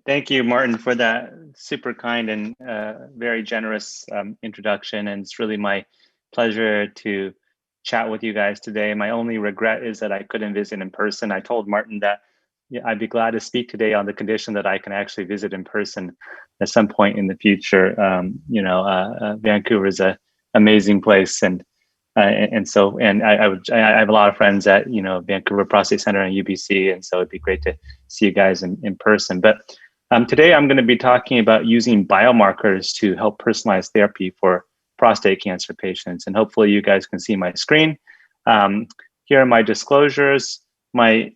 Thank you, Martin, for that super kind and very generous introduction. And it's really my pleasure to chat with you guys today. My only regret is that I couldn't visit in person. I told Martin that I'd be glad to speak today on the condition that I can actually visit in person at some point in the future. Vancouver is an amazing place, I have a lot of friends at Vancouver Prostate Center and UBC, and so it'd be great to see you guys in person. But today I'm going to be talking about using biomarkers to help personalize therapy for prostate cancer patients, and hopefully you guys can see my screen. Here are my disclosures. I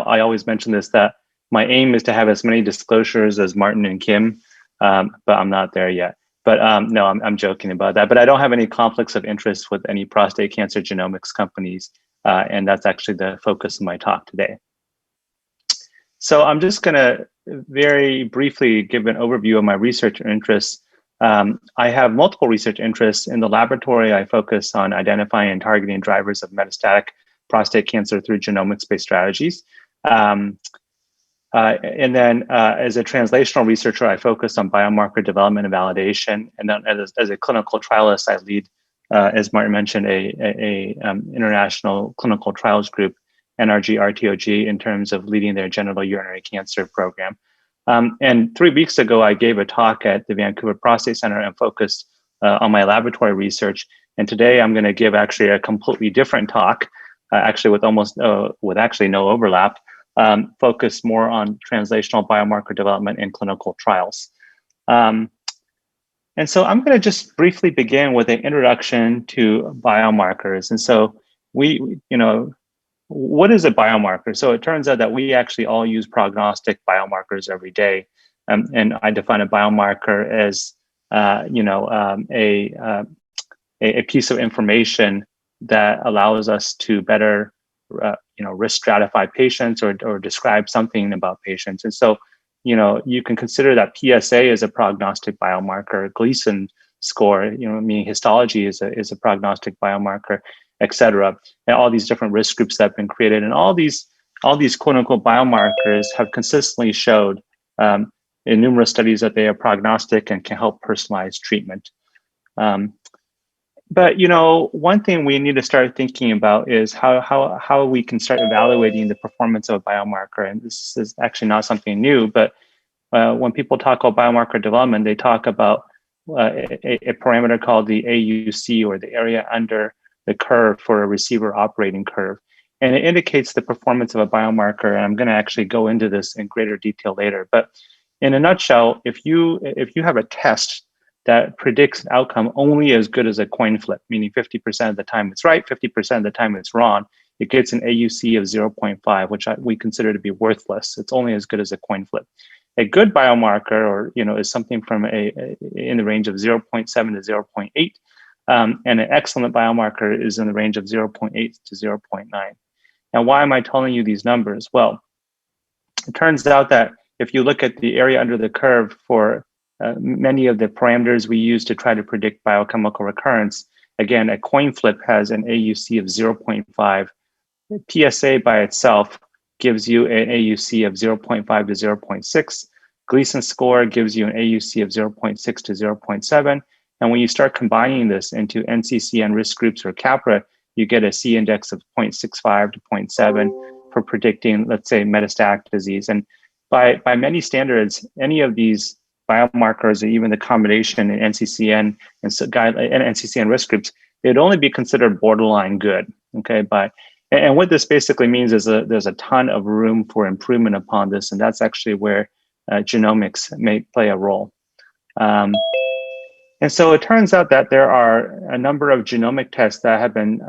always mention this, that my aim is to have as many disclosures as Martin and Kim, but I'm not there yet. But no, I'm joking about that. But I don't have any conflicts of interest with any prostate cancer genomics companies, and that's actually the focus of my talk today. So I'm just going to very briefly give an overview of my research interests. I have multiple research interests. In the laboratory, I focus on identifying and targeting drivers of metastatic prostate cancer through genomics-based strategies. And then as a translational researcher, I focus on biomarker development and validation. And then as a clinical trialist, I lead, as Martin mentioned, a international clinical trials group, NRG RTOG, in terms of leading their genital urinary cancer program. And 3 weeks ago, I gave a talk at the Vancouver Prostate Center and focused on my laboratory research. And today I'm going to give actually a completely different talk, actually with actually no overlap, focused more on translational biomarker development in clinical trials. And so I'm going to just briefly begin with an introduction to biomarkers. And so what is a biomarker? So it turns out that we actually all use prognostic biomarkers every day. And I define a biomarker as a piece of information that allows us to better risk stratify patients or describe something about patients. And so, you can consider that PSA is a prognostic biomarker, Gleason score, meaning histology is a prognostic biomarker, et cetera. And all these different risk groups that have been created. And all these quote-unquote biomarkers have consistently showed in numerous studies that they are prognostic and can help personalize treatment. But one thing we need to start thinking about is how we can start evaluating the performance of a biomarker. And this is actually not something new, but when people talk about biomarker development, they talk about a parameter called the AUC, or the area under the curve for a receiver operating curve. And it indicates the performance of a biomarker. And I'm going to actually go into this in greater detail later. But in a nutshell, if you have a test that predicts an outcome only as good as a coin flip, meaning 50% of the time it's right, 50% of the time it's wrong, it gets an AUC of 0.5, which we consider to be worthless. It's only as good as a coin flip. A good biomarker, is something from in the range of 0.7 to 0.8, and an excellent biomarker is in the range of 0.8 to 0.9. Now, why am I telling you these numbers? Well, it turns out that if you look at the area under the curve for many of the parameters we use to try to predict biochemical recurrence, again, a coin flip has an AUC of 0.5. PSA by itself gives you an AUC of 0.5 to 0.6. Gleason score gives you an AUC of 0.6 to 0.7. And when you start combining this into NCCN risk groups or CAPRA, you get a C index of 0.65 to 0.7 for predicting, let's say, metastatic disease. And by many standards, any of these biomarkers, or even the combination in NCCN and NCCN risk groups, they'd only be considered borderline good. Okay, and what this basically means is there's a ton of room for improvement upon this, and that's actually where genomics may play a role. And so it turns out that there are a number of genomic tests that have been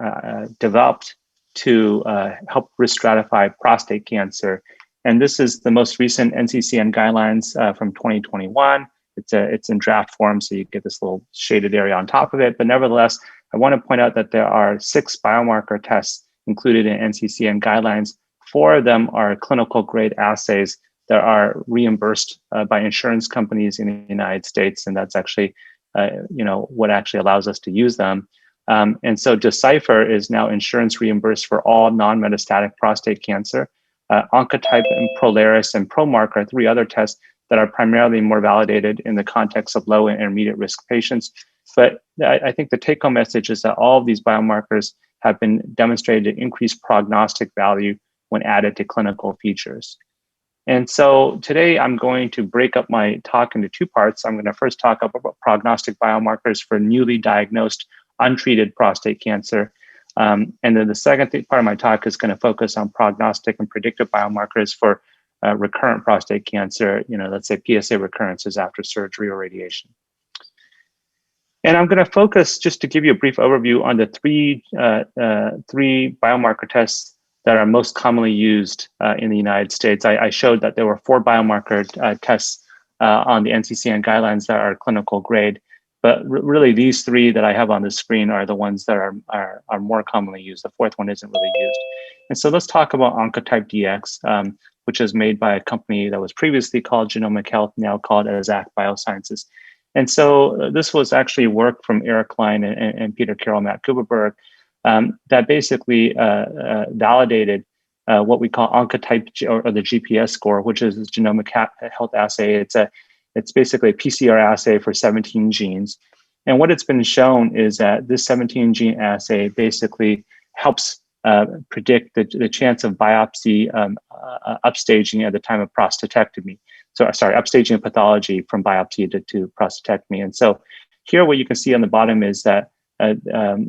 developed to help risk stratify prostate cancer. And this is the most recent NCCN guidelines from 2021. It's in draft form, so you get this little shaded area on top of it. But nevertheless, I want to point out that there are 6 biomarker tests included in NCCN guidelines. 4 of them are clinical grade assays that are reimbursed by insurance companies in the United States, and that's actually what actually allows us to use them. And so Decipher is now insurance reimbursed for all non-metastatic prostate cancer. Oncotype and Polaris and ProMark are three other tests that are primarily more validated in the context of low and intermediate risk patients. But I think the take-home message is that all of these biomarkers have been demonstrated to increase prognostic value when added to clinical features. And so today I'm going to break up my talk into two parts. I'm going to first talk about prognostic biomarkers for newly diagnosed untreated prostate cancer. And then the second part of my talk is going to focus on prognostic and predictive biomarkers for recurrent prostate cancer, let's say PSA recurrences after surgery or radiation. And I'm going to focus, just to give you a brief overview, on the three biomarker tests that are most commonly used in the United States. I showed that there were 4 biomarker tests on the NCCN guidelines that are clinical grade, but really these 3 that I have on the screen are the ones that are more commonly used. The 4th one isn't really used. And so let's talk about Oncotype DX, which is made by a company that was previously called Genomic Health, now called Exact Biosciences. And so this was actually work from Eric Klein and Peter Carroll, Matt Kuperberg, that basically validated what we call Oncotype or the GPS score, which is a genomic health assay. It's basically a PCR assay for 17 genes. And what it's been shown is that this 17 gene assay basically helps predict the chance of biopsy upstaging at the time of prostatectomy. So, sorry, upstaging of pathology from biopsy to prostatectomy. And so here what you can see on the bottom is that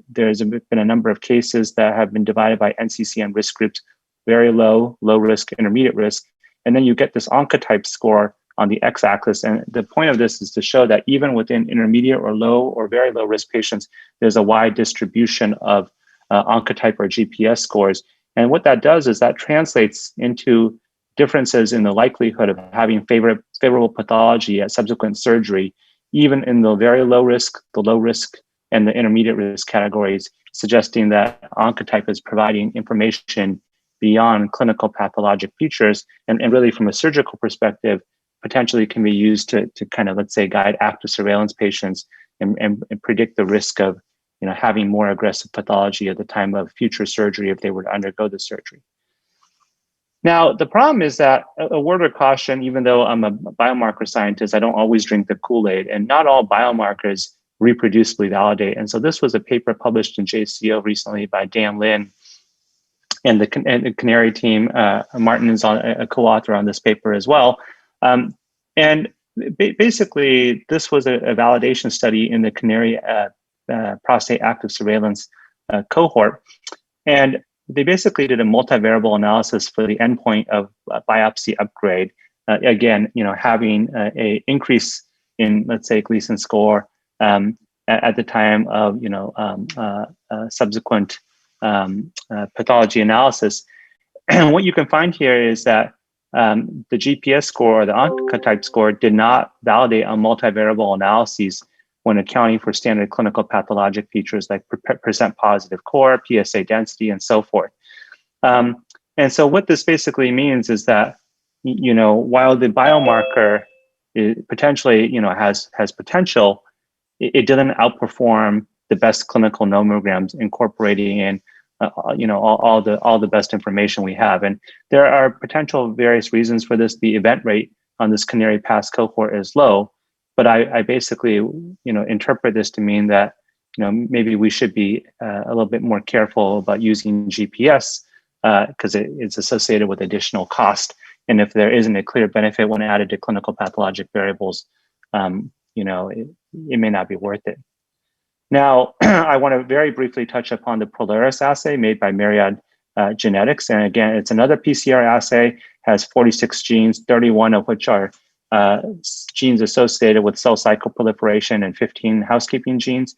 there's been a number of cases that have been divided by NCCN risk groups, very low, low risk, intermediate risk. And then you get this Oncotype score on the x-axis. And the point of this is to show that even within intermediate or low or very low risk patients, there's a wide distribution of Oncotype or GPS scores. And what that does is that translates into differences in the likelihood of having favorable pathology at subsequent surgery, even in the very low risk, the low risk, and the intermediate risk categories, suggesting that Oncotype is providing information beyond clinical pathologic features, and really from a surgical perspective, potentially can be used to kind of, let's say, guide active surveillance patients and predict the risk of having more aggressive pathology at the time of future surgery if they were to undergo the surgery. Now, the problem is that a word of caution, even though I'm a biomarker scientist, I don't always drink the Kool-Aid, and not all biomarkers reproducibly validate. And so this was a paper published in JCO recently by Dan Lin and the Canary team. Martin is a co-author on this paper as well. Basically, this was a validation study in the Canary prostate active surveillance cohort. And they basically did a multivariable analysis for the endpoint of biopsy upgrade. Again, having a increase in, let's say, Gleason score at the time of, subsequent pathology analysis. And what you can find here is that the GPS score or the Oncotype score did not validate on multivariable analyses when accounting for standard clinical pathologic features like percent positive core, PSA density, and so forth. And so what this basically means is that, while the biomarker potentially, has potential, it didn't outperform the best clinical nomograms incorporating in, all the best information we have. And there are potential various reasons for this. The event rate on this Canary Pass cohort is low. But I basically, interpret this to mean that, maybe we should be a little bit more careful about using GPS because it's associated with additional cost. And if there isn't a clear benefit when added to clinical pathologic variables, it may not be worth it. Now, I want to very briefly touch upon the Polaris assay made by Myriad Genetics. And again, it's another PCR assay, has 46 genes, 31 of which are genes associated with cell cycle proliferation and 15 housekeeping genes.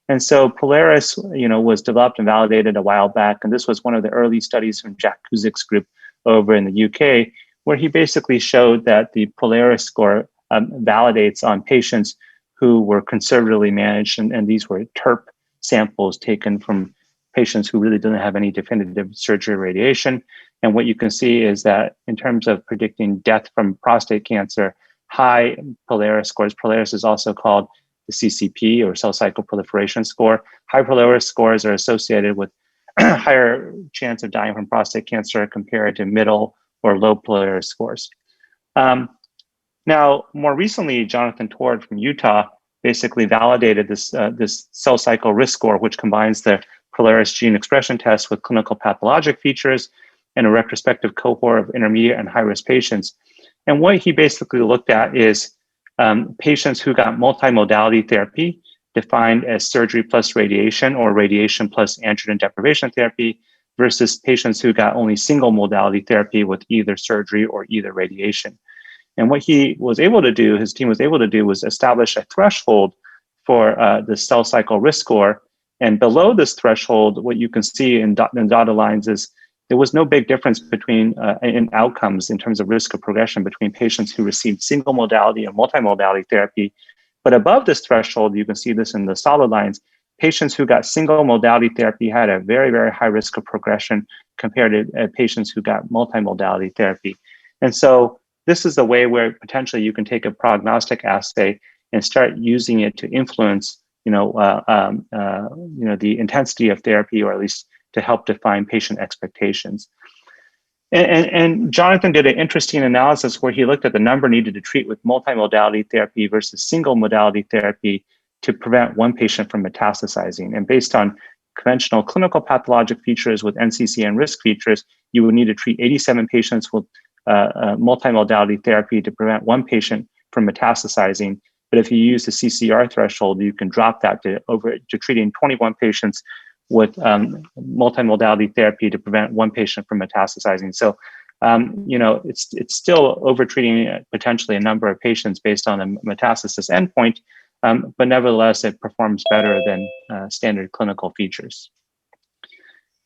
And so Polaris, was developed and validated a while back. And this was one of the early studies from Jack Kuzik's group over in the UK, where he basically showed that the Polaris score validates on patients who were conservatively managed. And these were TERP samples taken from patients who really didn't have any definitive surgery or radiation. And what you can see is that in terms of predicting death from prostate cancer, high Polaris scores, Polaris is also called the CCP or cell cycle proliferation score. High Polaris scores are associated with higher chance of dying from prostate cancer compared to middle or low Polaris scores. Now, more recently, Jonathan Tord from Utah basically validated this cell cycle risk score, which combines the Polaris gene expression test with clinical pathologic features and a retrospective cohort of intermediate and high-risk patients. And what he basically looked at is patients who got multimodality therapy, defined as surgery plus radiation or radiation plus androgen deprivation therapy, versus patients who got only single modality therapy with either surgery or either radiation. And what he was able to do, his team was able to do, was establish a threshold for the cell cycle risk score. And below this threshold, what you can see in dotted lines is there was no big difference between in outcomes in terms of risk of progression between patients who received single modality and multimodality therapy. But above this threshold, you can see this in the solid lines, patients who got single modality therapy had a very, very high risk of progression compared to patients who got multimodality therapy. And so this is a way where potentially you can take a prognostic assay and start using it to influence, the intensity of therapy, or at least to help define patient expectations. And Jonathan did an interesting analysis where he looked at the number needed to treat with multimodality therapy versus single modality therapy to prevent one patient from metastasizing. And based on conventional clinical pathologic features with NCCN risk features, you would need to treat 87 patients with multimodality therapy to prevent one patient from metastasizing. But if you use the CCR threshold, you can drop that to treating 21 patients with multimodality therapy to prevent one patient from metastasizing. So, it's still overtreating potentially a number of patients based on a metastasis endpoint, but nevertheless, it performs better than standard clinical features.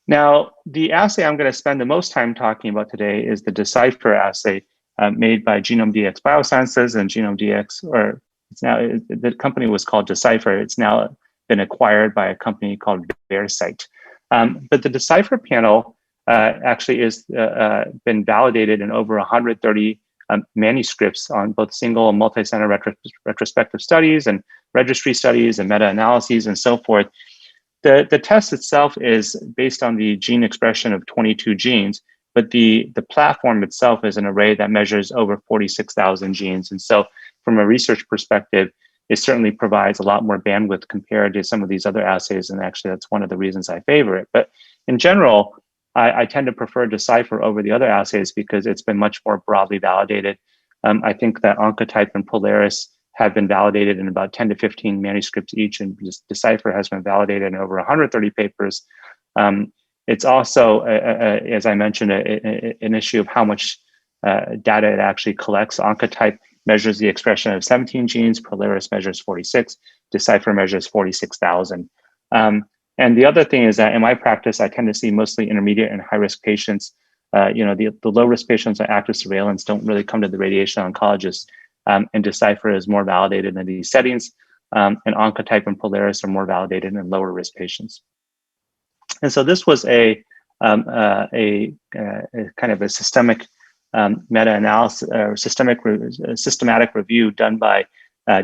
Now, the assay I'm going to spend the most time talking about today is the Decipher assay made by GenomeDx Biosciences and GenomeDx, or it's now, the company was called Decipher. It's now been acquired by a company called Veracyte. But the Decipher panel actually is been validated in over 130 manuscripts on both single and multi-center retrospective studies and registry studies and meta-analyses and so forth. The test itself is based on the gene expression of 22 genes, but the platform itself is an array that measures over 46,000 genes. And so from a research perspective, it certainly provides a lot more bandwidth compared to some of these other assays. And actually, that's one of the reasons I favor it. But in general, I tend to prefer Decipher over the other assays because it's been much more broadly validated. I think that Oncotype and Polaris have been validated in about 10 to 15 manuscripts each, and Decipher has been validated in over 130 papers. It's also, as I mentioned, an issue of how much data it actually collects. Oncotype measures the expression of 17 genes, Polaris measures 46, Decipher measures 46,000. And the other thing is that in my practice, I tend to see mostly intermediate and high-risk patients. The low-risk patients on active surveillance don't really come to the radiation oncologist, and Decipher is more validated in these settings, and Oncotype and Polaris are more validated in lower-risk patients. And so this was a kind of a systemic meta-analysis or systematic review done by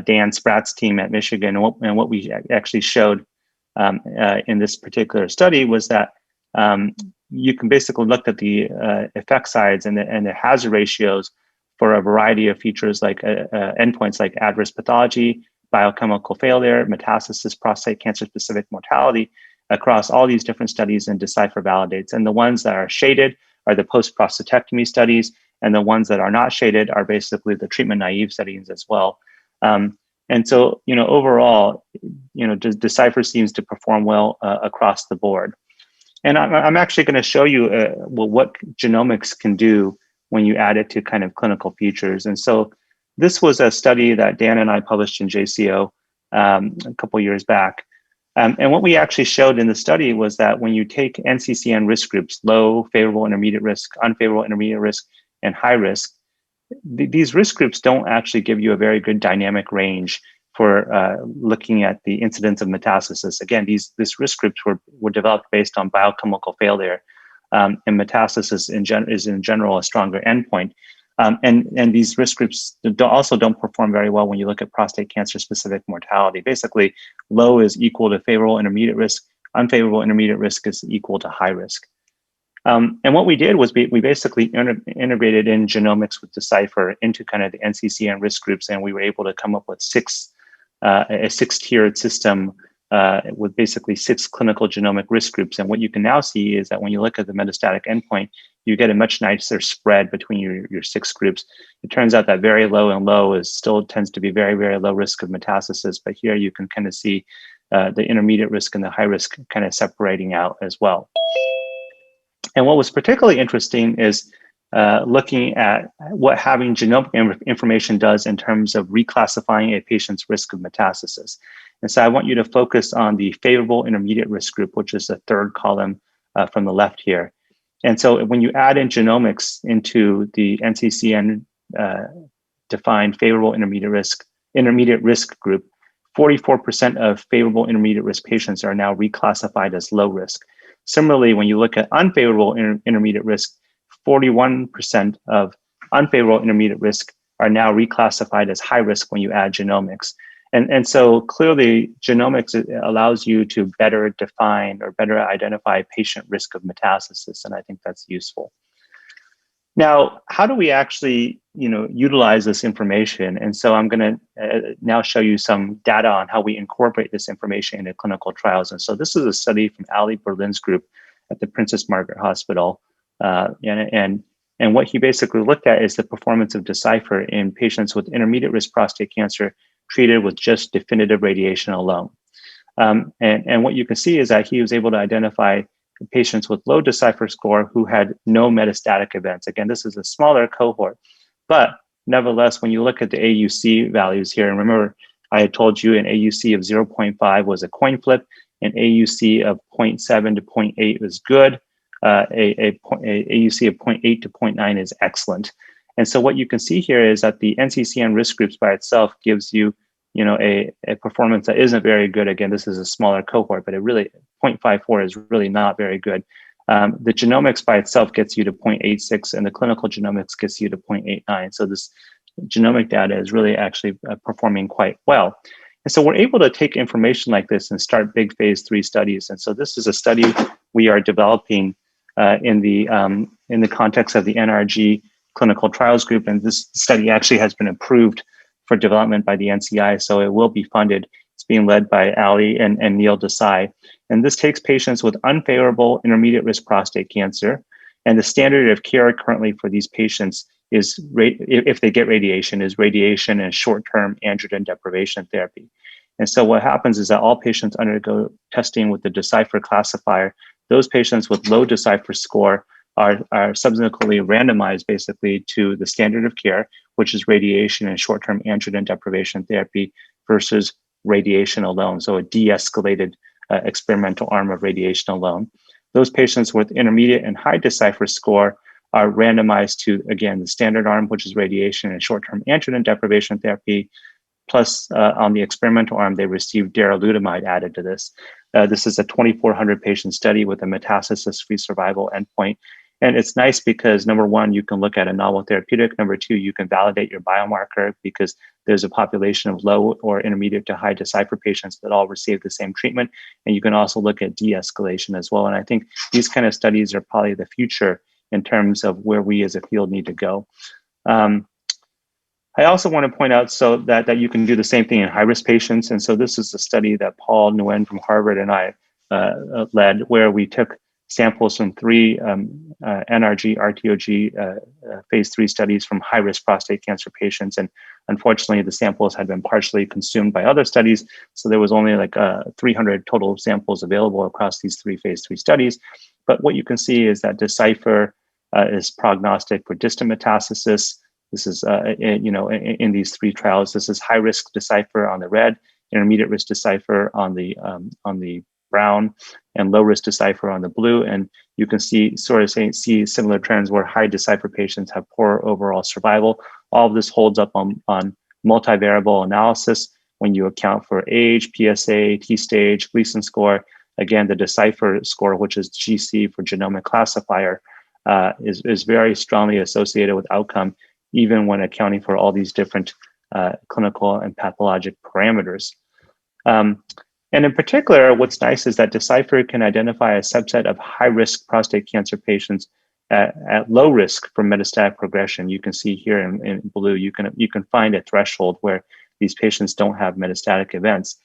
Dan Spratt's team at Michigan. And what we actually showed in this particular study was that you can basically look at the effect size and the hazard ratios for a variety of features like endpoints like adverse pathology, biochemical failure, metastasis, prostate cancer-specific mortality across all these different studies, and Decipher validates. And the ones that are shaded are the post-prostatectomy studies, and the ones that are not shaded are basically the treatment-naive settings as well. And so, overall, Decipher seems to perform well across the board. And I'm actually going to show you what genomics can do when you add it to kind of clinical features. And so this was a study that Dan and I published in JCO a couple years back. And what we actually showed in the study was that when you take NCCN risk groups, low, favorable, intermediate risk, unfavorable, intermediate risk, and high risk, these risk groups don't actually give you a very good dynamic range for looking at the incidence of metastasis. Again, these risk groups were developed based on biochemical failure, and metastasis is in general a stronger endpoint. And these risk groups also don't perform very well when you look at prostate cancer specific mortality. Basically, low is equal to favorable intermediate risk, unfavorable intermediate risk is equal to high risk. And what we did was we basically integrated in genomics with Decipher into kind of the NCCN risk groups, and we were able to come up with a six-tiered system with basically 6 clinical genomic risk groups. And what you can now see is that when you look at the metastatic endpoint, you get a much nicer spread between your 6 groups. It turns out that very low and low still tends to be very, very low risk of metastasis, but here you can kind of see the intermediate risk and the high risk kind of separating out as well. And what was particularly interesting is looking at what having genomic information does in terms of reclassifying a patient's risk of metastasis. And so I want you to focus on the favorable intermediate risk group, which is the third column from the left here. And so when you add in genomics into the NCCN defined favorable intermediate risk group, 44% of favorable intermediate risk patients are now reclassified as low risk. Similarly, when you look at unfavorable intermediate risk, 41% of unfavorable intermediate risk are now reclassified as high risk when you add genomics. And so clearly, genomics allows you to better define or better identify patient risk of metastasis, and I think that's useful. Now, how do we actually, utilize this information? And so I'm going to now show you some data on how we incorporate this information into clinical trials. And so this is a study from Ali Berlin's group at the Princess Margaret Hospital, and what he basically looked at is the performance of Decipher in patients with intermediate risk prostate cancer treated with just definitive radiation alone. And what you can see is that he was able to identify patients with low Decipher score who had no metastatic events. Again, this is a smaller cohort, but nevertheless, when you look at the AUC values here, and remember, I had told you an AUC of 0.5 was a coin flip, an AUC of 0.7 to 0.8 was good, a AUC of 0.8 to 0.9 is excellent. And so what you can see here is that the NCCN risk groups by itself gives you, a performance that isn't very good. Again, this is a smaller cohort, but it really 0.54 is really not very good. The genomics by itself gets you to 0.86, and the clinical genomics gets you to 0.89. So this genomic data is really actually performing quite well. And so we're able to take information like this and start big phase 3 studies. And so this is a study we are developing in the context of the NRG clinical trials group. And this study actually has been approved for development by the NCI, so it will be funded. It's being led by Ali and Neil Desai. And this takes patients with unfavorable intermediate risk prostate cancer. And the standard of care currently for these patients is, if they get radiation, is radiation and short-term androgen deprivation therapy. And so what happens is that all patients undergo testing with the Decipher classifier. Those patients with low Decipher score are subsequently randomized basically to the standard of care, which is radiation and short-term androgen deprivation therapy versus radiation alone. So a de-escalated experimental arm of radiation alone. Those patients with intermediate and high Decipher score are randomized to, again, the standard arm, which is radiation and short-term androgen deprivation therapy, plus on the experimental arm, they receive Apalutamide added to this. This is a 2,400 patient study with a metastasis-free survival endpoint. And it's nice because, number one, you can look at a novel therapeutic. Number two, you can validate your biomarker because there's a population of low or intermediate to high Decipher patients that all receive the same treatment. And you can also look at de-escalation as well. And I think these kind of studies are probably the future in terms of where we as a field need to go. I also want to point out that you can do the same thing in high-risk patients. And so this is a study that Paul Nguyen from Harvard and I led, where we took samples from 3 NRG, RTOG phase 3 studies from high-risk prostate cancer patients. And unfortunately, the samples had been partially consumed by other studies. So there was only like 300 total samples available across these 3 phase 3 studies. But what you can see is that Decipher is prognostic for distant metastasis. This is, in these 3 trials, this is high-risk Decipher on the red, intermediate risk Decipher on the brown, and low-risk Decipher on the blue. And you can see similar trends where high Decipher patients have poor overall survival. All of this holds up on multivariable analysis when you account for age, PSA, T-stage, Gleason score. Again, the Decipher score, which is GC for genomic classifier, is very strongly associated with outcome, even when accounting for all these different clinical and pathologic parameters. And in particular, what's nice is that Decipher can identify a subset of high-risk prostate cancer patients at low risk for metastatic progression. You can see here in blue, you can find a threshold where these patients don't have metastatic events.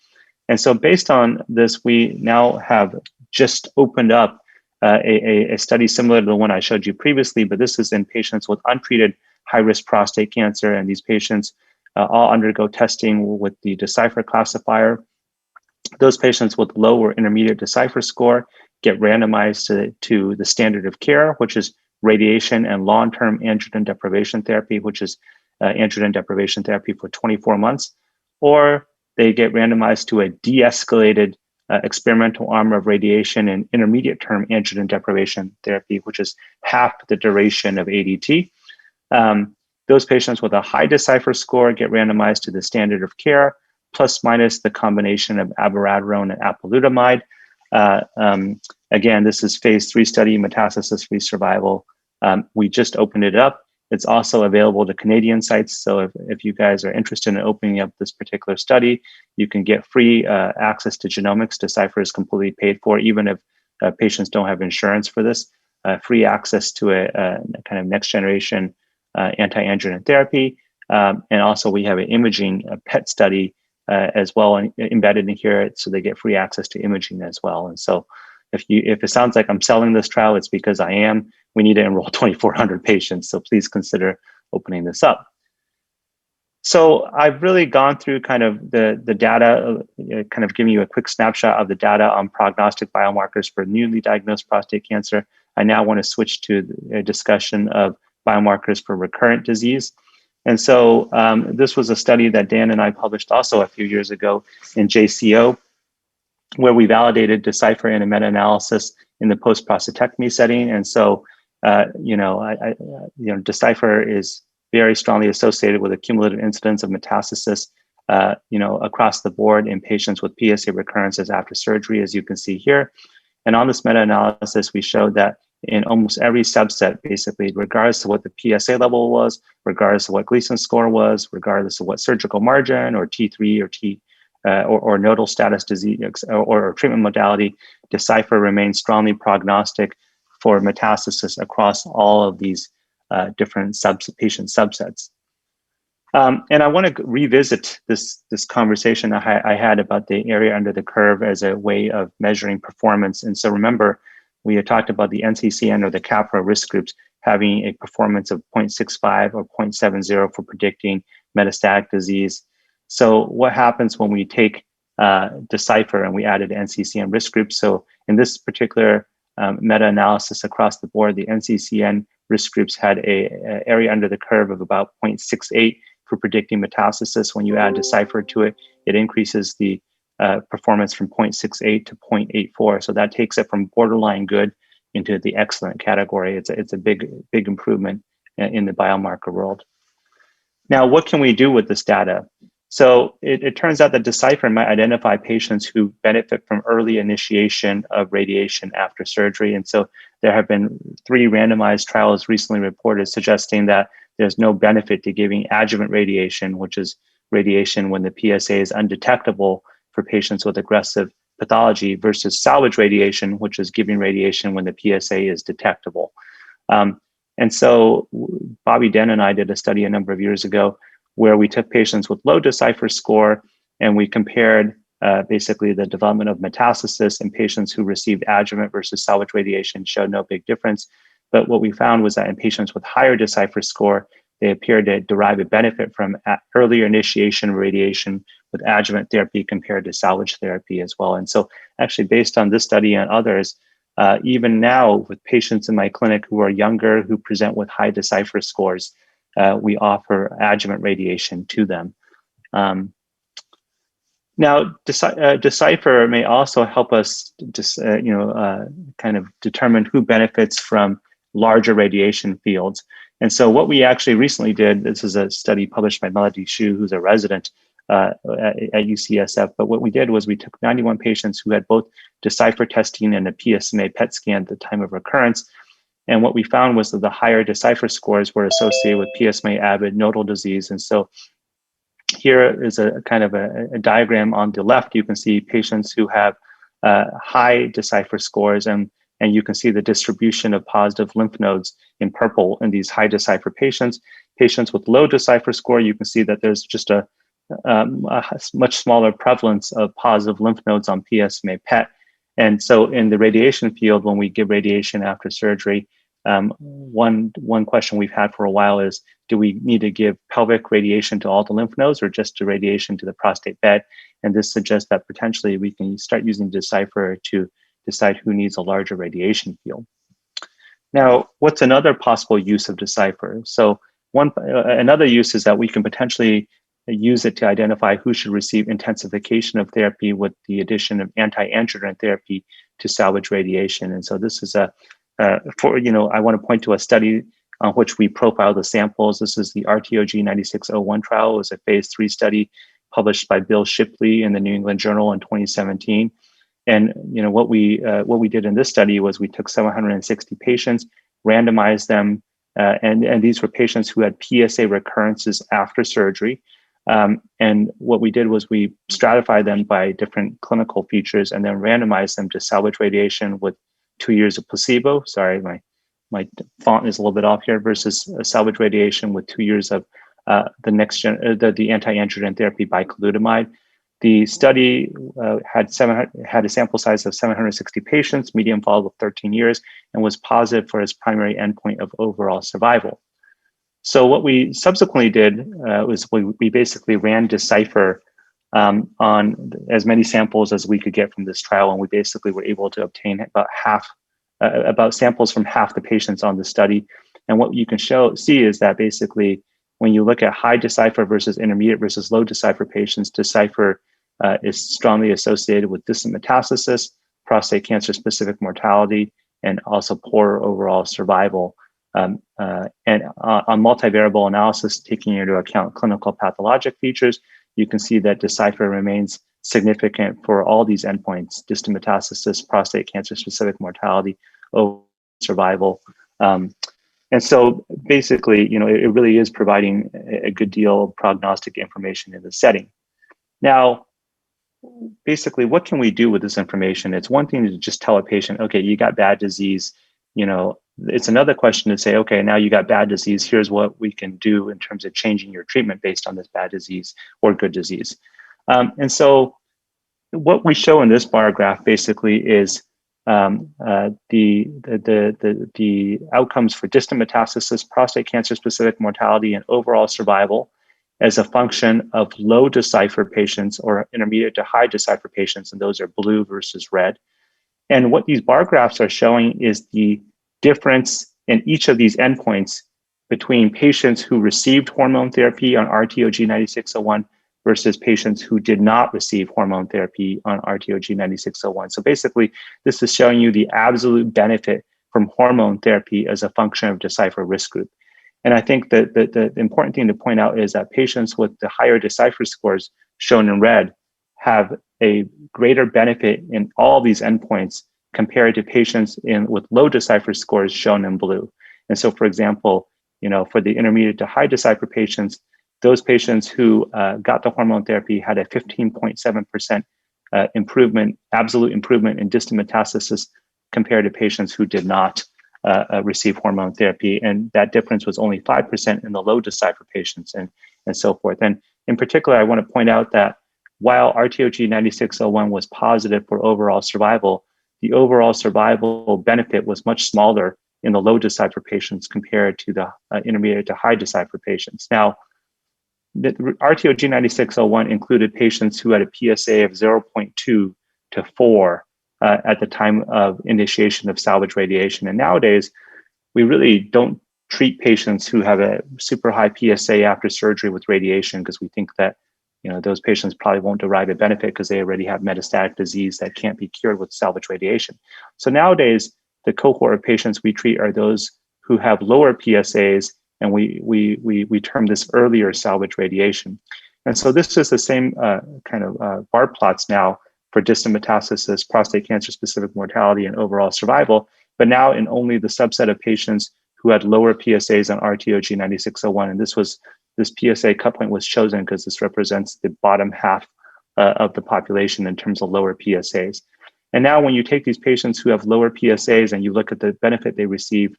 And so based on this, we now have just opened up a study similar to the one I showed you previously, but this is in patients with untreated high-risk prostate cancer. And these patients all undergo testing with the Decipher classifier. Those patients with low or intermediate Decipher score get randomized to the standard of care, which is radiation and long-term androgen deprivation therapy, which is androgen deprivation therapy for 24 months, or they get randomized to a de-escalated experimental arm of radiation and intermediate-term androgen deprivation therapy, which is half the duration of ADT. Those patients with a high Decipher score get randomized to the standard of care, plus minus the combination of abiraterone and apalutamide. Again, this is phase 3 study, metastasis-free survival. We just opened it up. It's also available to Canadian sites. So if you guys are interested in opening up this particular study, you can get free access to genomics. Decipher is completely paid for, even if patients don't have insurance for this. Free access to a kind of next generation anti-androgen therapy. And also we have an imaging PET study as well embedded in here, so they get free access to imaging as well. And so if it sounds like I'm selling this trial, it's because I am. We need to enroll 2,400 patients, so please consider opening this up. So I've really gone through kind of the data, kind of giving you a quick snapshot of the data on prognostic biomarkers for newly diagnosed prostate cancer. I now want to switch to a discussion of biomarkers for recurrent disease. And so this was a study that Dan and I published also a few years ago in JCO, where we validated Decipher in a meta-analysis in the post-prostatectomy setting. And so, Decipher is very strongly associated with a cumulative incidence of metastasis, across the board in patients with PSA recurrences after surgery, as you can see here. And on this meta-analysis, we showed that in almost every subset, basically, regardless of what the PSA level was, regardless of what Gleason score was, regardless of what surgical margin or T3 or or nodal status disease or treatment modality, Decipher remains strongly prognostic for metastasis across all of these different patient subsets. And I want to revisit this conversation I had about the area under the curve as a way of measuring performance. And so remember, we had talked about the NCCN or the CAPRA risk groups having a performance of 0.65 or 0.70 for predicting metastatic disease. So what happens when we take Decipher and we added NCCN risk groups? So in this particular meta-analysis across the board, the NCCN risk groups had a area under the curve of about 0.68 for predicting metastasis. When you add Decipher to it, it increases the performance from 0.68 to 0.84. So that takes it from borderline good into the excellent category. It's a big improvement in the biomarker world. Now, what can we do with this data? So it turns out that Decipher might identify patients who benefit from early initiation of radiation after surgery. And so there have been 3 randomized trials recently reported suggesting that there's no benefit to giving adjuvant radiation, which is radiation when the PSA is undetectable for patients with aggressive pathology, versus salvage radiation, which is giving radiation when the PSA is detectable. And so Bobby Den and I did a study a number of years ago where we took patients with low Decipher score and we compared basically the development of metastasis in patients who received adjuvant versus salvage radiation. Showed no big difference. But what we found was that in patients with higher Decipher score, they appeared to derive a benefit from earlier initiation of radiation with adjuvant therapy compared to salvage therapy as well. And so actually based on this study and others, even now with patients in my clinic who are younger, who present with high Decipher scores, we offer adjuvant radiation to them. Now, Decipher may also help us kind of determine who benefits from larger radiation fields. And so what we actually recently did, this is a study published by Melody Xu, who's a resident at UCSF. But what we did was we took 91 patients who had both Decipher testing and a PSMA PET scan at the time of recurrence. And what we found was that the higher Decipher scores were associated with PSMA avid nodal disease. And so here is a kind of a diagram on the left. You can see patients who have high Decipher scores, and you can see the distribution of positive lymph nodes in purple in these high Decipher patients. Patients with low Decipher score, you can see that there's just a much smaller prevalence of positive lymph nodes on PSMA PET. And so in the radiation field, when we give radiation after surgery, one question we've had for a while is, do we need to give pelvic radiation to all the lymph nodes or just the radiation to the prostate bed? And this suggests that potentially we can start using Decipher to decide who needs a larger radiation field. Now, what's another possible use of Decipher? So another use is that we can potentially use it to identify who should receive intensification of therapy with the addition of anti-androgen therapy to salvage radiation. And so this is I want to point to a study on which we profiled the samples. This is the RTOG 9601 trial. It was a phase 3 study published by Bill Shipley in the New England Journal in 2017. And what we did in this study was we took 760 patients, randomized them, and these were patients who had PSA recurrences after surgery. And what we did was we stratified them by different clinical features and then randomized them to salvage radiation with 2 years of placebo. Sorry, my font is a little bit off here, versus salvage radiation with 2 years of the anti-androgen therapy Apalutamide. The study had a sample size of 760 patients, median follow-up of 13 years, and was positive for its primary endpoint of overall survival. So what we subsequently did was we basically ran Decipher on as many samples as we could get from this trial, and we basically were able to obtain about samples from half the patients on the study. And what you can see is that basically when you look at high Decipher versus intermediate versus low Decipher patients, Decipher is strongly associated with distant metastasis, prostate cancer-specific mortality, and also poor overall survival. And on multivariable analysis, taking into account clinical pathologic features, you can see that Decipher remains significant for all these endpoints: distant metastasis, prostate cancer-specific mortality, overall survival. And so basically, it really is providing a good deal of prognostic information in the setting. Now, basically, what can we do with this information? It's one thing to just tell a patient, okay, you got bad disease. It's another question to say, okay, now you got bad disease. Here's what we can do in terms of changing your treatment based on this bad disease or good disease. And so what we show in this bar graph basically is the outcomes for distant metastasis, prostate cancer-specific mortality, and overall survival as a function of low Decipher patients or intermediate to high Decipher patients, and those are blue versus red. And what these bar graphs are showing is the difference in each of these endpoints between patients who received hormone therapy on RTOG 9601 versus patients who did not receive hormone therapy on RTOG 9601. So basically, this is showing you the absolute benefit from hormone therapy as a function of Decipher risk group. And I think that the important thing to point out is that patients with the higher Decipher scores shown in red have a greater benefit in all these endpoints compared to patients with low Decipher scores shown in blue. And so, for example, for the intermediate to high Decipher patients, those patients who got the hormone therapy had a 15.7% improvement, absolute improvement in distant metastasis compared to patients who did not receive hormone therapy. And that difference was only 5% in the low Decipher patients and so forth. And in particular, I want to point out that while RTOG 9601 was positive for overall survival, the overall survival benefit was much smaller in the low Decipher patients compared to the intermediate to high Decipher patients. Now, the RTOG 9601 included patients who had a PSA of 0.2 to 4 at the time of initiation of salvage radiation. And nowadays, we really don't treat patients who have a super high PSA after surgery with radiation because we think that those patients probably won't derive a benefit because they already have metastatic disease that can't be cured with salvage radiation. So nowadays, the cohort of patients we treat are those who have lower PSAs, and we term this earlier salvage radiation. And so this is the same kind of bar plots now for distant metastasis, prostate cancer-specific mortality, and overall survival, but now in only the subset of patients who had lower PSAs on RTOG 9601. And this was this PSA cut point was chosen because this represents the bottom half of the population in terms of lower PSAs. And now when you take these patients who have lower PSAs and you look at the benefit they receive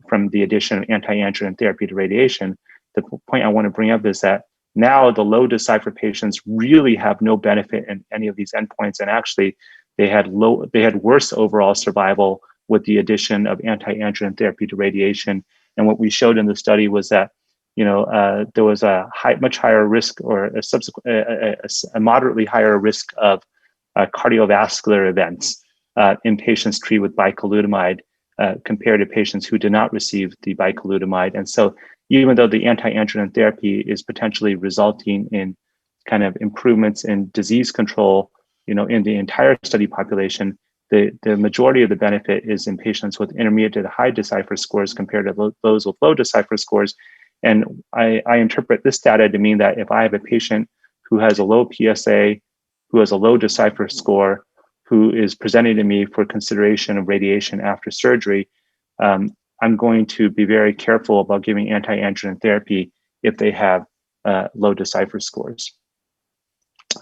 from the addition of anti-androgen therapy to radiation, the point I want to bring up is that now the low Decipher patients really have no benefit in any of these endpoints, and actually they had worse overall survival with the addition of anti-androgen therapy to radiation. And what we showed in the study was that there was a much higher risk, or a moderately higher risk of cardiovascular events in patients treated with bicalutamide compared to patients who did not receive the bicalutamide. And so even though the anti-androgen therapy is potentially resulting in kind of improvements in disease control, in the entire study population, the majority of the benefit is in patients with intermediate to high Decipher scores compared to those with low Decipher scores. And I interpret this data to mean that if I have a patient who has a low PSA, who has a low Decipher score, who is presenting to me for consideration of radiation after surgery, I'm going to be very careful about giving anti-androgen therapy if they have low Decipher scores.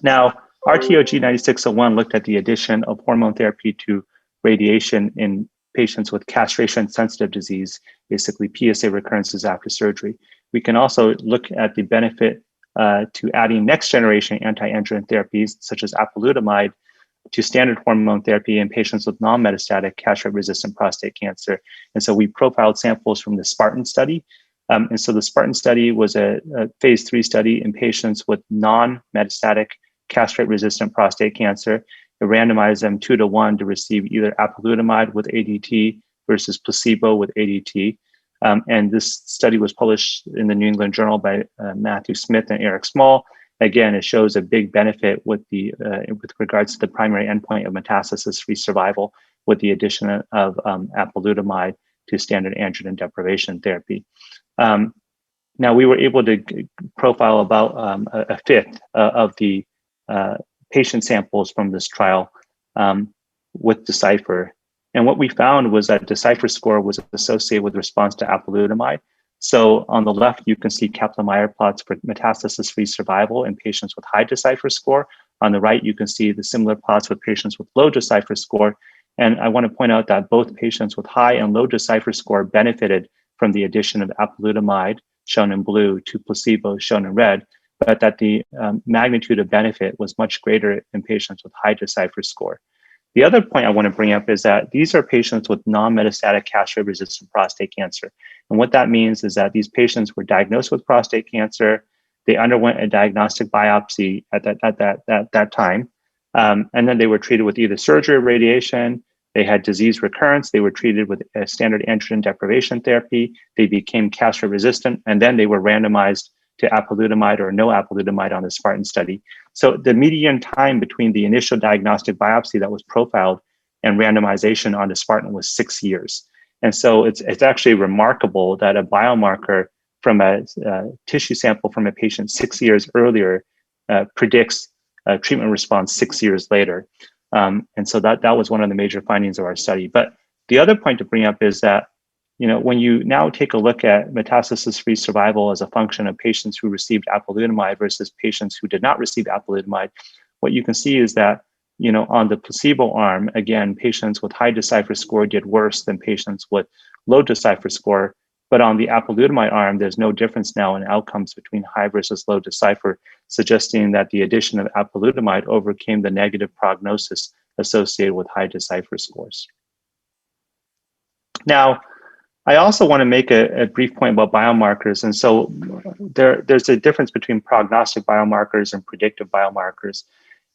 Now, RTOG 9601 looked at the addition of hormone therapy to radiation in patients with castration-sensitive disease, basically PSA recurrences after surgery. We can also look at the benefit to adding next-generation anti-androgen therapies, such as apalutamide, to standard hormone therapy in patients with non-metastatic castrate-resistant prostate cancer. And so we profiled samples from the Spartan study. And so the Spartan study was a phase 3 study in patients with non-metastatic castrate-resistant prostate cancer. It randomized them 2-to-1 to receive either apalutamide with ADT versus placebo with ADT. And this study was published in the New England Journal by Matthew Smith and Eric Small. Again, it shows a big benefit with regards to the primary endpoint of metastasis-free survival with the addition of apalutamide to standard androgen deprivation therapy. Now, we were able to profile about a fifth of the patient samples from this trial with Decipher. And what we found was that Decipher score was associated with response to apalutamide. So on the left, you can see Kaplan-Meier plots for metastasis-free survival in patients with high Decipher score. On the right, you can see the similar plots with patients with low Decipher score. And I want to point out that both patients with high and low Decipher score benefited from the addition of apalutamide, shown in blue, to placebo, shown in red, but that the magnitude of benefit was much greater in patients with high Decipher score. The other point I want to bring up is that these are patients with non-metastatic castrate-resistant prostate cancer. And what that means is that these patients were diagnosed with prostate cancer. They underwent a diagnostic biopsy at that time. And then they were treated with either surgery or radiation. They had disease recurrence. They were treated with a standard androgen deprivation therapy. They became castrate-resistant, and then they were randomized to apalutamide or no apalutamide on the Spartan study. So the median time between the initial diagnostic biopsy that was profiled and randomization on the Spartan was 6 years. And so it's actually remarkable that a biomarker from a tissue sample from a patient 6 years earlier predicts a treatment response 6 years later. And so that was one of the major findings of our study. But the other point to bring up is that when you now take a look at metastasis-free survival as a function of patients who received apalutamide versus patients who did not receive apalutamide, what you can see is that, on the placebo arm, again, patients with high Decipher score did worse than patients with low Decipher score. But on the apalutamide arm, there's no difference now in outcomes between high versus low Decipher, suggesting that the addition of apalutamide overcame the negative prognosis associated with high Decipher scores. Now, I also want to make a brief point about biomarkers. And so there's a difference between prognostic biomarkers and predictive biomarkers.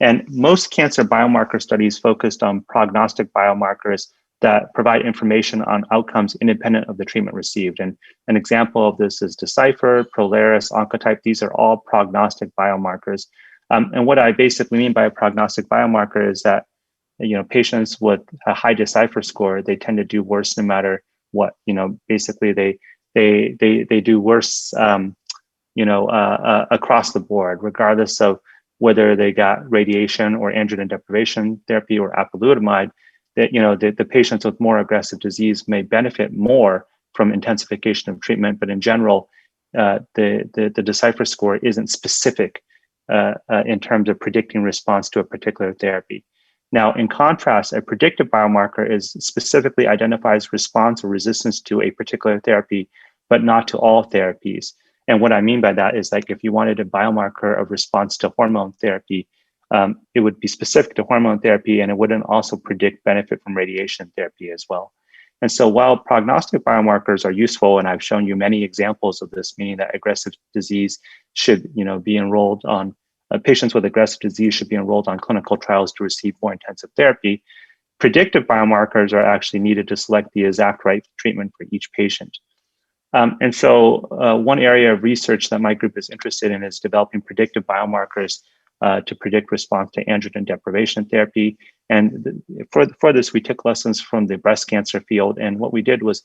And most cancer biomarker studies focused on prognostic biomarkers that provide information on outcomes independent of the treatment received. And an example of this is Decipher, Prolaris, Oncotype. These are all prognostic biomarkers. And what I basically mean by a prognostic biomarker is that patients with a high Decipher score, they tend to do worse no matter what. Basically they do worse across the board, regardless of whether they got radiation or androgen deprivation therapy or apalutamide. That the patients with more aggressive disease may benefit more from intensification of treatment, but in general, the Decipher score isn't specific in terms of predicting response to a particular therapy. Now, in contrast, a predictive biomarker is specifically identifies response or resistance to a particular therapy, but not to all therapies. And what I mean by that is, like, if you wanted a biomarker of response to hormone therapy, it would be specific to hormone therapy, and it wouldn't also predict benefit from radiation therapy as well. And so while prognostic biomarkers are useful, and I've shown you many examples of this, meaning that aggressive disease should, be enrolled on, patients with aggressive disease should be enrolled on clinical trials to receive more intensive therapy, predictive biomarkers are actually needed to select the exact right treatment for each patient. And so one area of research that my group is interested in is developing predictive biomarkers to predict response to androgen deprivation therapy. And for this, we took lessons from the breast cancer field. And what we did was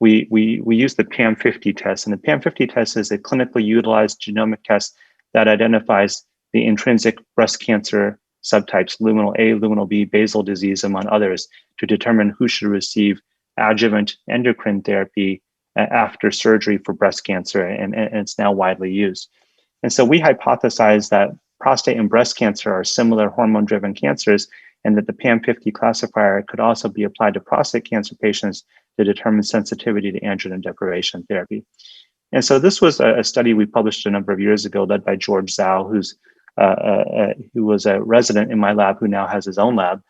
we used the PAM50 test. And the PAM50 test is a clinically utilized genomic test that identifies the intrinsic breast cancer subtypes, luminal A, luminal B, basal disease, among others, to determine who should receive adjuvant endocrine therapy after surgery for breast cancer. And it's now widely used. And so we hypothesized that prostate and breast cancer are similar hormone-driven cancers, and that the PAM50 classifier could also be applied to prostate cancer patients to determine sensitivity to androgen deprivation therapy. And so this was a study we published a number of years ago, led by George Zhao, who was a resident in my lab, who now has his own lab.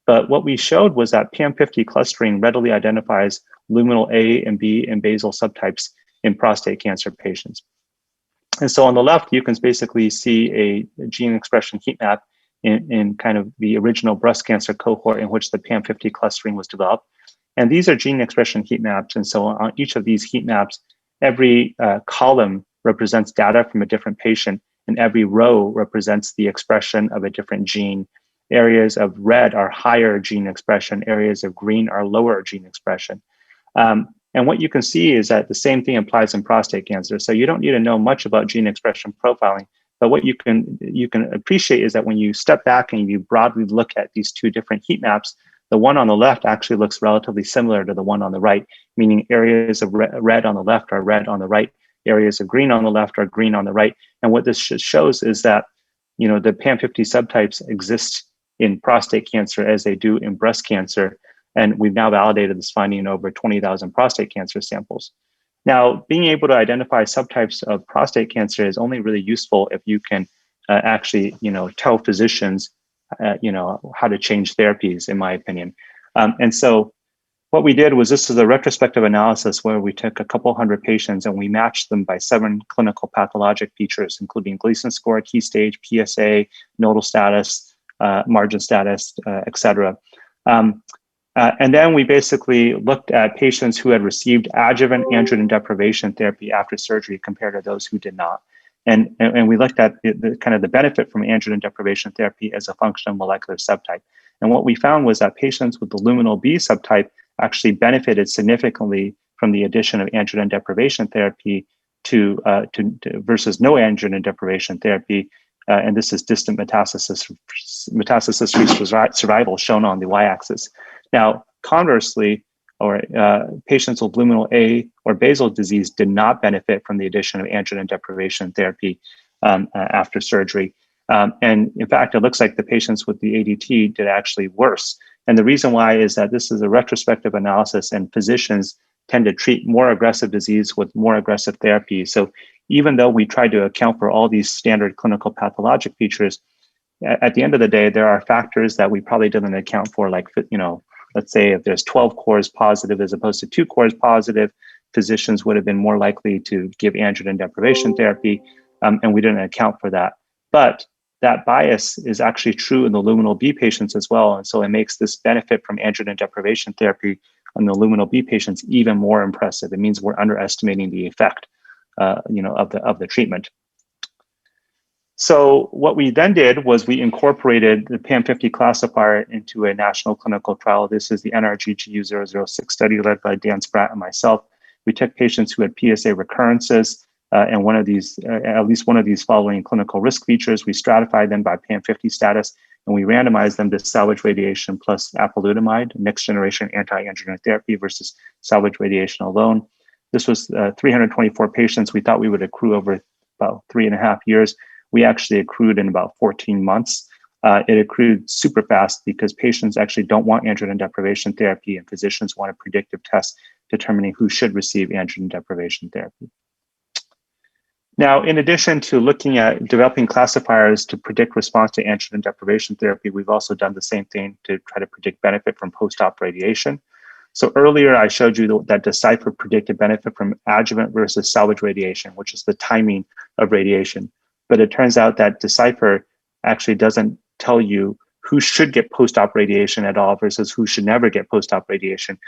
But what we showed was that PAM50 clustering readily identifies luminal A and B and basal subtypes in prostate cancer patients. And so on the left, you can basically see a gene expression heat map in kind of the original breast cancer cohort in which the PAM50 clustering was developed. And these are gene expression heat maps. And so on each of these heat maps, every column represents data from a different patient, and every row represents the expression of a different gene. Areas of red are higher gene expression, areas of green are lower gene expression. And what you can see is that the same thing applies in prostate cancer. So you don't need to know much about gene expression profiling, but what you can appreciate is that when you step back and you broadly look at these two different heat maps, the one on the left actually looks relatively similar to the one on the right, meaning areas of red on the left are red on the right, areas of green on the left are green on the right. And what this shows is that, the PAM50 subtypes exist in prostate cancer as they do in breast cancer. And we've now validated this finding in over 20,000 prostate cancer samples. Now, being able to identify subtypes of prostate cancer is only really useful if you can actually, tell physicians, how to change therapies, in my opinion. And so what we did was, this is a retrospective analysis where we took a couple hundred patients and we matched them by 7 clinical pathologic features, including Gleason score, key stage, PSA, nodal status, margin status, et cetera. And then we basically looked at patients who had received adjuvant androgen deprivation therapy after surgery compared to those who did not. And we looked at the kind of the benefit from androgen deprivation therapy as a function of molecular subtype. And what we found was that patients with the luminal B subtype actually benefited significantly from the addition of androgen deprivation therapy to versus no androgen deprivation therapy. And this is distant metastasis-free survival shown on the y-axis. Now, conversely, patients with luminal A or basal disease did not benefit from the addition of androgen deprivation therapy after surgery. And in fact, it looks like the patients with the ADT did actually worse. And the reason why is that this is a retrospective analysis, and physicians tend to treat more aggressive disease with more aggressive therapy. So even though we tried to account for all these standard clinical pathologic features, at the end of the day, there are factors that we probably didn't account for, like, let's say if there's 12 cores positive as opposed to 2 cores positive, physicians would have been more likely to give androgen deprivation therapy, and we didn't account for that. But that bias is actually true in the luminal B patients as well, and so it makes this benefit from androgen deprivation therapy on the luminal B patients even more impressive. It means we're underestimating the effect, of the treatment. So what we then did was we incorporated the PAM50 classifier into a national clinical trial. This is the NRGGU-006 study led by Dan Spratt and myself. We took patients who had PSA recurrences and one of these, at least one of these following clinical risk features. We stratified them by PAM50 status, and we randomized them to salvage radiation plus apalutamide, next generation anti-androgen therapy, versus salvage radiation alone. This was 324 patients. We thought we would accrue over about 3.5 years. We actually accrued in about 14 months. It accrued super fast because patients actually don't want androgen deprivation therapy, and physicians want a predictive test determining who should receive androgen deprivation therapy. Now, in addition to looking at developing classifiers to predict response to androgen deprivation therapy, we've also done the same thing to try to predict benefit from post-op radiation. So earlier, I showed you that Decipher predicted benefit from adjuvant versus salvage radiation, which is the timing of radiation. But it turns out that Decipher actually doesn't tell you who should get post-op radiation at all versus who should never get post-op radiation.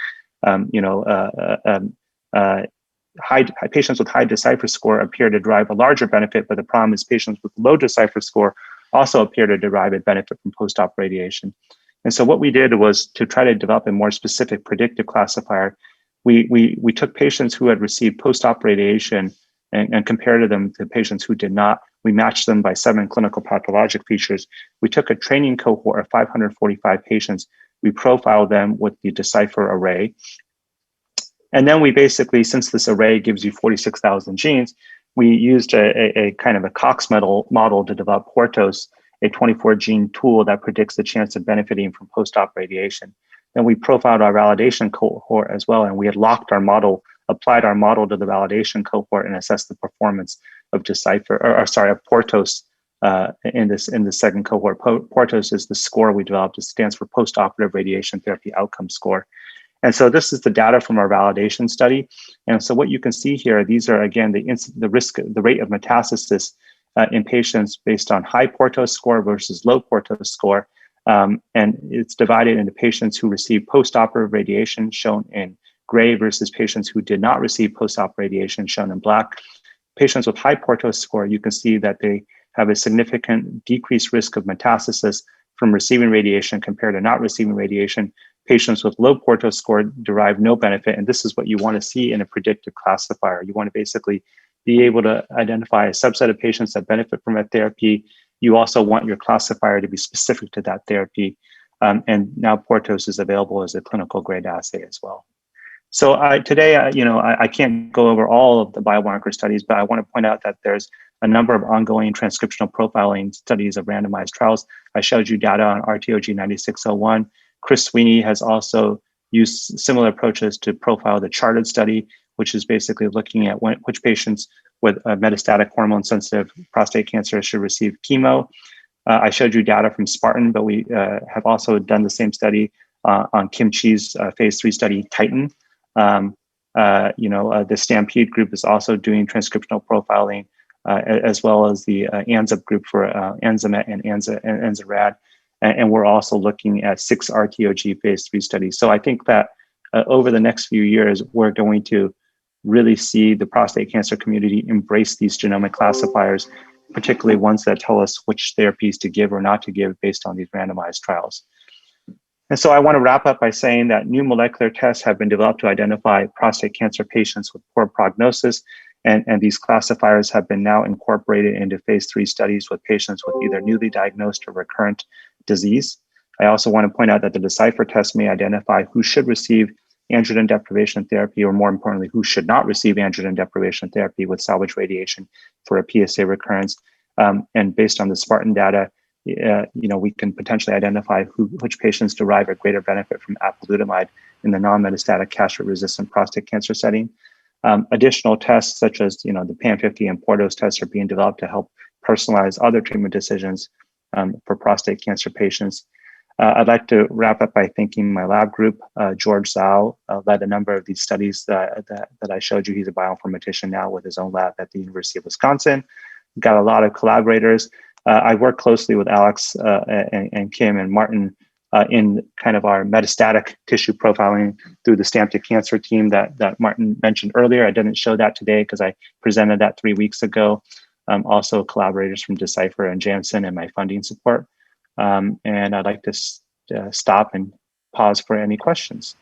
Patients with high Decipher score appear to derive a larger benefit, but the problem is patients with low Decipher score also appear to derive a benefit from post-op radiation. And so what we did was to try to develop a more specific predictive classifier. We took patients who had received post-op radiation and compared them to patients who did not. We matched them by 7 clinical pathologic features. We took a training cohort of 545 patients. We profiled them with the Decipher array. And then we basically, since this array gives you 46,000 genes, we used a kind of a Cox model to develop Portos, a 24-gene tool that predicts the chance of benefiting from post-op radiation. Then we profiled our validation cohort as well, and we had locked our model, applied our model to the validation cohort, and assessed the performance of Decipher, of Portos in the second cohort. Portos is the score we developed. It stands for post-operative radiation therapy outcome score. And so this is the data from our validation study. And so what you can see here, these are, again, the rate of metastasis in patients based on high Portos score versus low Portos score. And it's divided into patients who received post-operative radiation, shown in gray, versus patients who did not receive post-op radiation, shown in black. Patients with high Portos score, you can see that they have a significant decreased risk of metastasis from receiving radiation compared to not receiving radiation. Patients with low Portos score derive no benefit, and this is what you want to see in a predictive classifier. You want to basically be able to identify a subset of patients that benefit from a therapy. You also want your classifier to be specific to that therapy, and now Portos is available as a clinical grade assay as well. So today, I can't go over all of the biomarker studies, but I want to point out that there's a number of ongoing transcriptional profiling studies of randomized trials. I showed you data on RTOG 9601. Chris Sweeney has also used similar approaches to profile the Charted study, which is basically looking at which patients with metastatic hormone-sensitive prostate cancer should receive chemo. I showed you data from Spartan, but we have also done the same study on Kim Chi's phase 3 study, Titan. The Stampede group is also doing transcriptional profiling, as well as the ANZA group for Enzamet and Enzarad. And we're also looking at 6 RTOG phase 3 studies. So I think that over the next few years, we're going to really see the prostate cancer community embrace these genomic classifiers, particularly ones that tell us which therapies to give or not to give based on these randomized trials. And so I want to wrap up by saying that new molecular tests have been developed to identify prostate cancer patients with poor prognosis. And these classifiers have been now incorporated into phase 3 studies with patients with either newly diagnosed or recurrent disease. I also want to point out that the Decipher test may identify who should receive androgen deprivation therapy, or more importantly, who should not receive androgen deprivation therapy with salvage radiation for a PSA recurrence. And based on the Spartan data, we can potentially identify which patients derive a greater benefit from apalutamide in the non-metastatic castrate-resistant prostate cancer setting. Additional tests such as the PAM50 and Portos tests are being developed to help personalize other treatment decisions for prostate cancer patients. I'd like to wrap up by thanking my lab group. George Zhao led a number of these studies that I showed you. He's a bioinformatician now with his own lab at the University of Wisconsin. Got a lot of collaborators. I work closely with Alex and Kim and Martin in kind of our metastatic tissue profiling through the Stamped Cancer team that Martin mentioned earlier. I didn't show that today because I presented that 3 weeks ago. Also collaborators from Decipher and Janssen and my funding support. And I'd like to stop and pause for any questions.